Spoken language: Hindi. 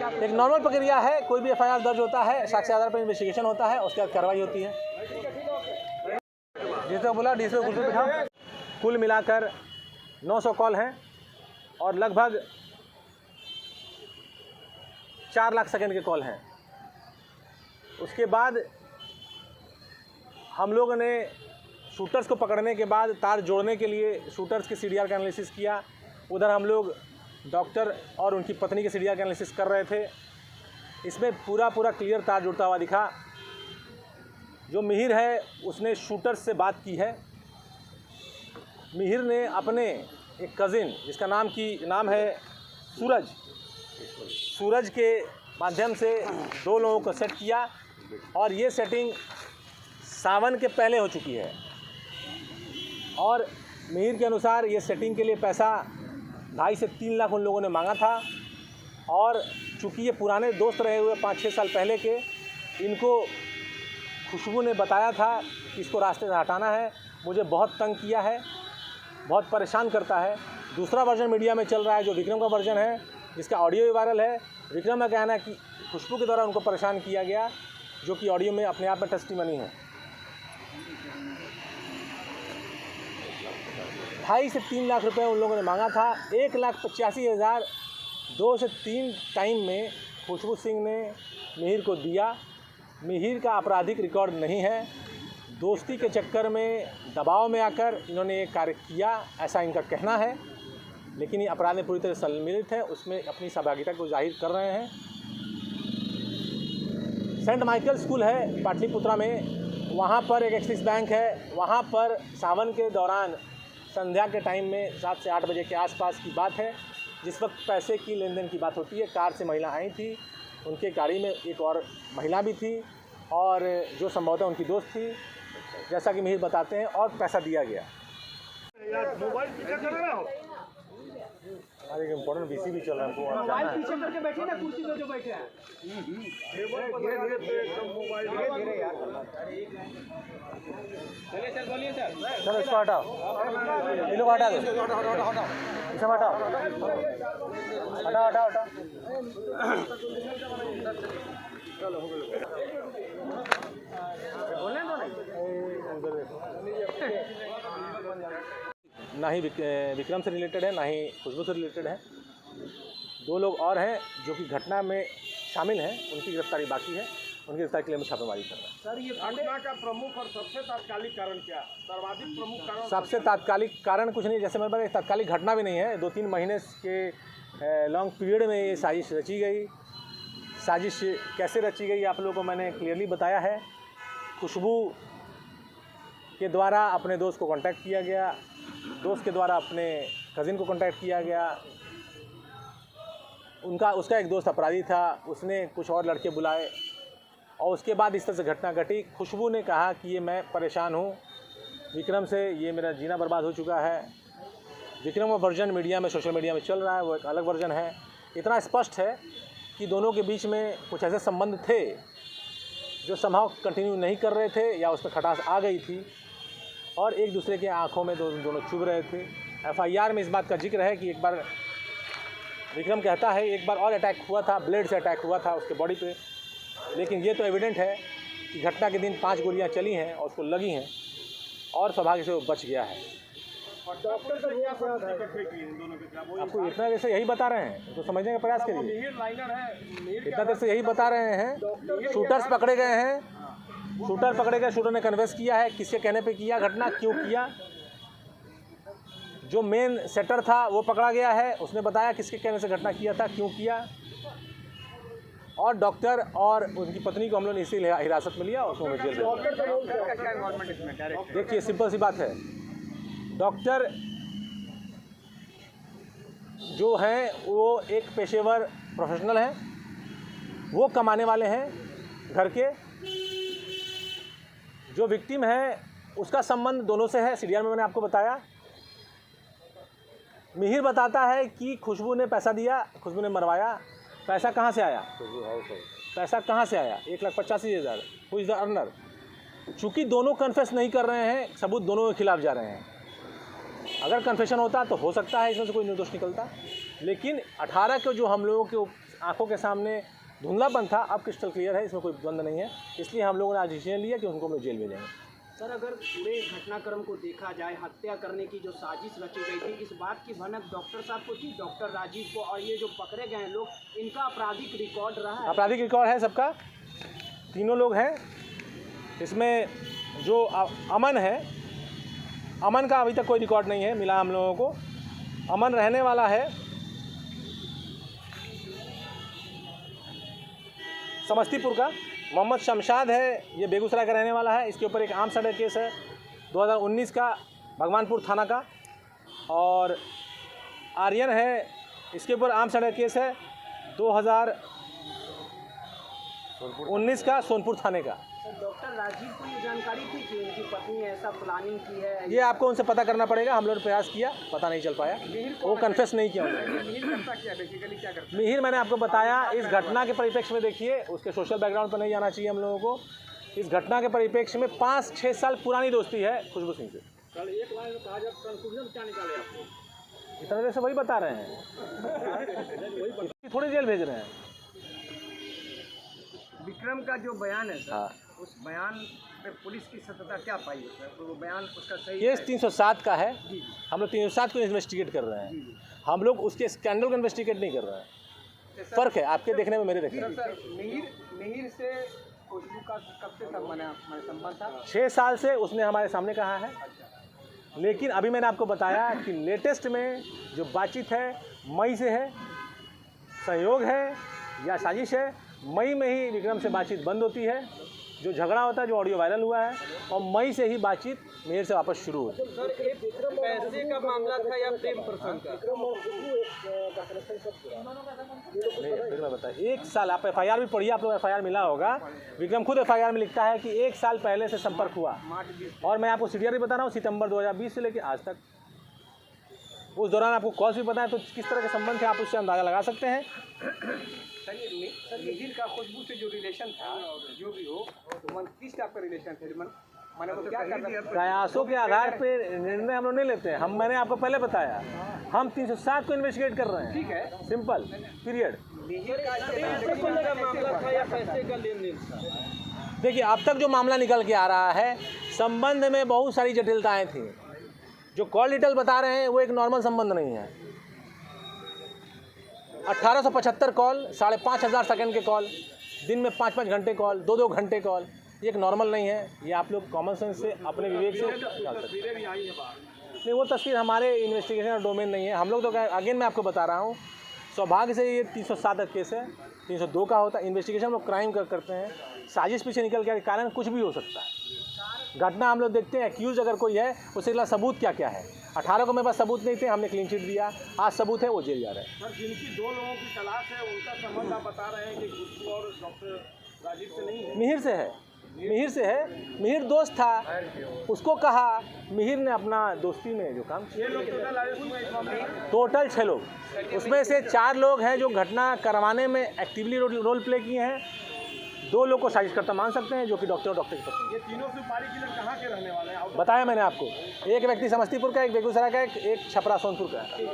एक नॉर्मल प्रक्रिया है। कोई भी एफआईआर दर्ज होता है, साक्ष्य आधार पर इन्वेस्टिगेशन होता है, उसके बाद कार्रवाई होती है। जिसने बोला डीएसपी को कुर्सी बिठाओ। कुल मिलाकर 900 कॉल हैं और लगभग 4 लाख सेकंड के कॉल हैं। उसके बाद हम लोगों ने शूटर्स को पकड़ने के बाद तार जोड़ने के लिए शूटर्स के सीडीआर का एनालिसिस किया। उधर हम लोग डॉक्टर और उनकी पत्नी के सीडीआर का एनालिसिस कर रहे थे। इसमें पूरा क्लियर तार जुड़ता हुआ दिखा। जो मिहिर है उसने शूटर्स से बात की है। मिहिर ने अपने एक कज़िन जिसका नाम है सूरज के माध्यम से 2 लोगों को सेट किया और ये सेटिंग सावन के पहले हो चुकी है। और मिहिर के अनुसार ये सेटिंग के लिए पैसा 2.5 से 3 लाख उन लोगों ने मांगा था। और चूँकि ये पुराने दोस्त रहे हुए 5-6 साल पहले के, इनको खुशबू ने बताया था कि इसको रास्ते से हटाना है। मुझे बहुत तंग किया है, बहुत परेशान करता है। दूसरा वर्जन मीडिया में चल रहा है जो विक्रम का वर्जन है, जिसका ऑडियो भी वायरल है। विक्रम का कहना है कि खुशबू के द्वारा उनको परेशान किया गया, जो कि ऑडियो में अपने आप में टेस्टिमनी है। 2.5 से 3 लाख रुपए उन लोगों ने मांगा था। 1,85,000 2 से 3 टाइम में खुशबू सिंह ने मिहिर को दिया। मिहिर का आपराधिक रिकॉर्ड नहीं है। दोस्ती के चक्कर में, दबाव में आकर इन्होंने ये कार्य किया, ऐसा इनका कहना है। लेकिन ये अपराध में पूरी तरह सम्मिलित है, उसमें अपनी सहभागिता को जाहिर कर रहे हैं। सेंट माइकल स्कूल है पाटलिपुत्रा में, वहाँ पर एक एक्सिस बैंक है। वहाँ पर सावन के दौरान संध्या के टाइम में 7 से 8 बजे के आसपास की बात है, जिस वक्त पैसे की लेन देन की बात होती है। कार से महिला आई थी, उनके गाड़ी में एक और महिला भी थी और जो संभवतः उनकी दोस्त थी, जैसा कि मिहिर बताते हैं, और पैसा दिया गया। हमारे एक इम्पोर्टेंट बीसी भी चल रहा है, मोबाइल पीछे करके बैठे ना, कुर्सी पे जो बैठे हैं। चलिए सर, बोलिए सर। चलो इसको हटाओ, इन लोग हटा दो, इसे हटाओ, हटाओ। चलो बोलने दो ना ही विक्रम से रिलेटेड है, ना ही खुशबू से रिलेटेड है। 2 लोग और हैं जो कि घटना में शामिल हैं, उनकी गिरफ्तारी बाकी है। उनकी गिरफ्तारी के लिए हम छापेमारी कर रहे हैं। सर, ये घटना का प्रमुख और सबसे तात्कालिक कारण क्या, सर्वाधिक प्रमुख कारण? सबसे तात्कालिक कारण कुछ नहीं, जैसे मेरे पास तात्कालिक घटना भी नहीं है। 2-3 महीने के लॉन्ग पीरियड में ये साजिश रची गई। साजिश कैसे रची गई आप लोगों को मैंने क्लियरली बताया है। खुशबू के द्वारा अपने दोस्त को कांटेक्ट किया गया, दोस्त के द्वारा अपने कज़िन को कांटेक्ट किया गया। उसका एक दोस्त अपराधी था, उसने कुछ और लड़के बुलाए और उसके बाद इस तरह से घटना घटी। खुशबू ने कहा कि ये मैं परेशान हूँ विक्रम से, ये मेरा जीना बर्बाद हो चुका है। विक्रम का वर्जन मीडिया में, सोशल मीडिया में चल रहा है, वो एक अलग वर्जन है। इतना स्पष्ट है कि दोनों के बीच में कुछ ऐसे संबंध थे जो समहाउ कंटिन्यू नहीं कर रहे थे या उसमें खटास आ गई थी और एक दूसरे के आंखों में दोनों चुभ रहे थे। एफआईआर में इस बात का जिक्र है कि एक बार विक्रम कहता है एक बार और अटैक हुआ था, ब्लेड से अटैक हुआ था उसके बॉडी पे। लेकिन ये तो एविडेंट है कि घटना के दिन 5 गोलियां चली हैं और उसको लगी हैं और सौभाग्य से वो बच गया है। डॉक्टर का क्या इन दोनों के खिलाफ? आपको इतना देर से यही बता रहे हैं तो समझने का प्रयास करिए। इतना देर से यही बता रहे हैं। शूटर्स पकड़े गए हैं, शूटर ने कन्वेंस किया है, किसके कहने पे किया, घटना क्यों किया। जो मेन सेटर था वो पकड़ा गया है, उसने बताया किसके कहने से घटना किया था, क्यों किया। और डॉक्टर और उनकी पत्नी को हम लोग ने इसी हिरासत में लिया और उसको जेल में। देखिए सिंपल सी बात है, डॉक्टर जो हैं वो एक पेशेवर प्रोफेशनल हैं, वो कमाने वाले हैं घर के। जो विक्टिम है उसका संबंध दोनों से है, सीडीआर में मैंने आपको बताया। मिहिर बताता है कि खुशबू ने पैसा दिया, खुशबू ने मरवाया। पैसा कहाँ से आया? 1,85,000 हु इज़ द अर्नर। चूँकि दोनों कन्फेस नहीं कर रहे हैं, सबूत दोनों के खिलाफ जा रहे हैं। अगर कन्फेशन होता तो हो सकता है इसमें से कोई निर्दोष निकलता, लेकिन 18 को जो हम लोगों के आंखों के सामने धुंधलापन था, अब क्रिस्टल क्लियर है, इसमें कोई द्वंद्व नहीं है। इसलिए हम लोगों ने आज डिसीजन लिया कि उनको हम लोग जेल भेजेंगे। सर, अगर पूरे घटनाक्रम को देखा जाए, हत्या करने की जो साजिश रची गई थी, इस बात की भनक डॉक्टर साहब को थी, डॉक्टर राजीव को, और ये जो पकड़े गए हैं लोग, इनका आपराधिक रिकॉर्ड रहा है? आपराधिक रिकॉर्ड है सबका, तीनों लोग हैं इसमें। जो अमन है, अमन का अभी तक कोई रिकॉर्ड नहीं है मिला हम लोगों को। अमन रहने वाला है समस्तीपुर का। मोहम्मद शमशाद है, ये बेगूसराय का रहने वाला है। इसके ऊपर एक आर्म्स मर्डर केस है 2019 का, भगवानपुर थाना का। और आर्यन है, इसके ऊपर आर्म्स मर्डर केस है 2019 का, सोनपुर थाने का। सर, डॉक्टर राजीव को ये जानकारी थी कि उनकी पत्नी ने ऐसा प्लानिंग की है? ये आपको उनसे पता करना पड़ेगा, हम लोगों ने प्रयास किया, पता नहीं चल पाया, वो कन्फेस नहीं किया उन्होंने। मिहिर मैंने आपको बताया, इस घटना के परिप्रेक्ष्य में देखिए, उसके सोशल बैकग्राउंड पर नहीं जाना चाहिए हम लोगों को। इस घटना के परिप्रेक्ष्य में 5-6 साल पुरानी दोस्ती है खुशबू सिंह से। कल एक लाइन में कहा जाए कंक्लूजन क्या निकाले आपको? इतना देर से वही बता रहे हैं, थोड़ी जेल भेज रहे हैं। विक्रम का जो बयान है सर, हाँ, उस बयान पे पुलिस की सत्यता क्या पाई है सर? तो वो बयान उसका सही केस 307 का है, जी हम लोग 307 को इन्वेस्टिगेट कर रहे हैं, जी। हम लोग उसके स्कैंडल को इन्वेस्टिगेट नहीं कर रहे हैं। फ़र्क है आपके देखने में, मेरे देखने में। सर, मिहिर से खुशबू का कब से संबंध था? 6 साल से उसने हमारे सामने कहा है। लेकिन अभी मैंने आपको बताया कि लेटेस्ट में जो बातचीत है मई से है, सहयोग है या साजिश है। मई में ही विक्रम से बातचीत बंद होती है, जो झगड़ा होता है, जो ऑडियो वायरल हुआ है, और मई से ही बातचीत मिहिर से वापस शुरू होती है। सर, एक पैसे का मामला था या प्रेम प्रसंग का? नहीं, फिर मैं बताया, 1 साल, आप FIR भी पढ़िए, आप लोग FIR मिला होगा। विक्रम खुद FIR में लिखता है कि 1 साल पहले से संपर्क हुआ। और मैं आपको CDR भी बता रहा हूँ, सितंबर 2020 से लेकर आज तक। उस दौरान आपको कॉल्स भी पता है, तो किस तरह के संबंध थे आप उससे अंदाज़ा लगा सकते हैं। सर, मिहिर का खुशबू से जो रिलेशन था, जो भी हो, तो मन किस टाइप का रिलेशन थे? मैंने वो क्या करना? प्रयासों के आधार पे निर्णय हम लोग नहीं लेते हैं। मैंने आपको पहले बताया, हम 307 को इन्वेस्टिगेट कर रहे हैं। ठीक है, सिंपल, पीरियड। मिहिर का मामला था या पैसे का लेन देन था? देखिए, अब तक जो मामला निकल के आ रहा है, संबंध में बहुत सारी जटिलताएं थी। जो कॉल डिटेल बता रहे हैं वो एक नॉर्मल संबंध नहीं है। 1875 कॉल, 5,500 सेकंड के कॉल, दिन में 5-5 घंटे कॉल, 2-2 घंटे कॉल, ये एक नॉर्मल नहीं है। ये आप लोग कॉमन सेंस से, अपने विवेक से डाल सकते हैं। नहीं, वो तस्वीर हमारे इन्वेस्टिगेशन और डोमेन नहीं है। हम लोग तो अगेन मैं आपको बता रहा हूँ, सौभाग्य से ये 307 का केस है, 302 का होता है। इन्वेस्टिगेशन हम लोग क्राइम करते हैं, साजिश पीछे निकल के कारण कुछ भी हो सकता है। घटना हम लोग देखते हैं, एक्यूज अगर कोई है उसके खिलाफ सबूत क्या क्या है। 18 को मेरे पास सबूत नहीं थे, हमने क्लीन चिट दिया, आज सबूत है, वो जेल जा रहे हैं। सर, जिनकी 2 लोगों की तलाश है, उनका संबंध आप बता रहे हैं कि खुशबू और डॉक्टर राजीव से नहीं है? मिहिर से है, मिहिर से है। मिहिर दोस्त था, उसको कहा, मिहिर ने अपना दोस्ती में जो काम किया। टोटल 6 लोग, उसमें से 4 लोग हैं जो घटना करवाने में एक्टिवली रोल प्ले किए हैं। 2 लोग को साजिशकर्ता मान सकते हैं, जो कि डॉक्टर की पत्नी। ये तीनों सुपारी किलर कहाँ के रहने वाले हैं? बताया मैंने आपको, एक व्यक्ति समस्तीपुर का, एक बेगूसराय का, एक छपरा सोनपुर का है।